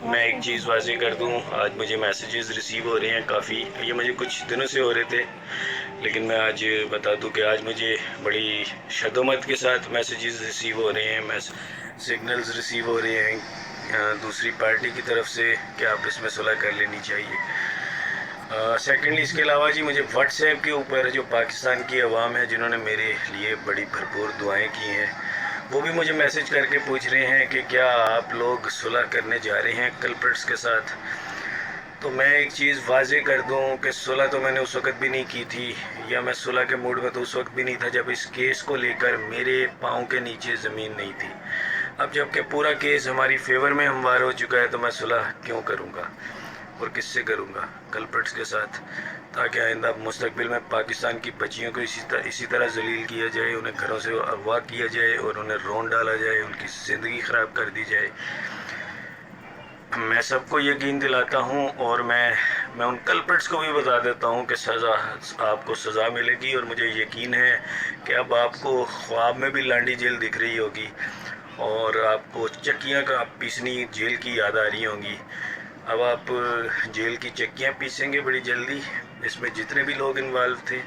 میں ایک چیز واضح کر دوں، آج مجھے میسیجز ریسیو ہو رہے ہیں کافی، یہ مجھے کچھ دنوں سے ہو رہے تھے، لیکن میں آج بتا دوں کہ آج مجھے بڑی شدت کے ساتھ میسیجز ریسیو ہو رہے ہیں، سگنلز ریسیو ہو رہے ہیں دوسری پارٹی کی طرف سے کہ آپ اس میں صلح کر لینی چاہیے۔ سیکنڈلی اس کے علاوہ جی مجھے واٹس ایپ کے اوپر جو پاکستان کی عوام ہے جنہوں نے میرے لیے بڑی بھرپور دعائیں کی ہیں، وہ بھی مجھے میسج کر کے پوچھ رہے ہیں کہ کیا آپ لوگ صلح کرنے جا رہے ہیں کلپرٹس کے ساتھ۔ تو میں ایک چیز واضح کر دوں کہ صلح تو میں نے اس وقت بھی نہیں کی تھی، یا میں صلح کے موڈ میں تو اس وقت بھی نہیں تھا جب اس کیس کو لے کر میرے پاؤں کے نیچے زمین نہیں تھی۔ اب جب کہ پورا کیس ہماری فیور میں ہموار ہو چکا ہے تو میں صلح کیوں کروں گا اور کس سے کروں گا؟ کلپرٹس کے ساتھ، تاکہ آئندہ مستقبل میں پاکستان کی بچیوں کو اسی طرح ذلیل کیا جائے، انہیں گھروں سے اغوا کیا جائے اور انہیں رون ڈالا جائے، ان کی زندگی خراب کر دی جائے۔ میں سب کو یقین دلاتا ہوں اور میں ان کلپرٹس کو بھی بتا دیتا ہوں کہ آپ کو سزا ملے گی، اور مجھے یقین ہے کہ اب آپ کو خواب میں بھی لانڈی جیل دکھ رہی ہوگی اور آپ کو چکیاں کا پیسنی جیل کی یاد آ رہی ہوں گی۔ اب آپ جیل کی چکیاں پیسیں گے بڑی جلدی۔ اس میں جتنے بھی لوگ انوالو تھے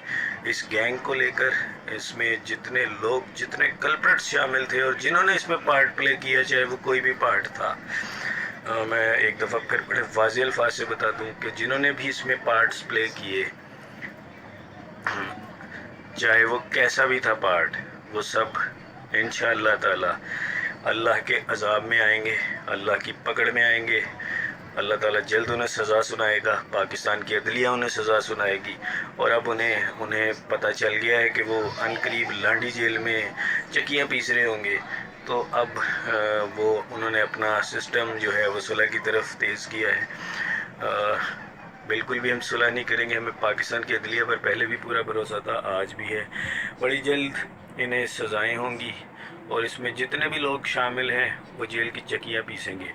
اس گینگ کو لے کر، اس میں جتنے کلپرٹس شامل تھے اور جنہوں نے اس میں پارٹ پلے کیا، چاہے وہ کوئی بھی پارٹ تھا، میں ایک دفعہ پھر بڑے واضح الفاظ سے بتا دوں کہ جنہوں نے بھی اس میں پارٹس پلے کیے، چاہے وہ کیسا بھی تھا پارٹ، وہ سب انشاءاللہ تعالی اللہ کے عذاب میں آئیں گے، اللہ کی پکڑ میں آئیں گے۔ اللہ تعالیٰ جلد انہیں سزا سنائے گا، پاکستان کی عدلیہ انہیں سزا سنائے گی، اور اب انہیں پتہ چل گیا ہے کہ وہ عنقریب لانڈی جیل میں چکیاں پیس رہے ہوں گے، تو اب انہوں نے اپنا سسٹم جو ہے وہ صلح کی طرف تیز کیا ہے۔ بالکل بھی ہم صلح نہیں کریں گے، ہمیں پاکستان کی عدلیہ پر پہلے بھی پورا بھروسہ تھا، آج بھی ہے۔ بڑی جلد انہیں سزائیں ہوں گی اور اس میں جتنے بھی لوگ شامل ہیں وہ جیل کی چکیاں پیسیں گے۔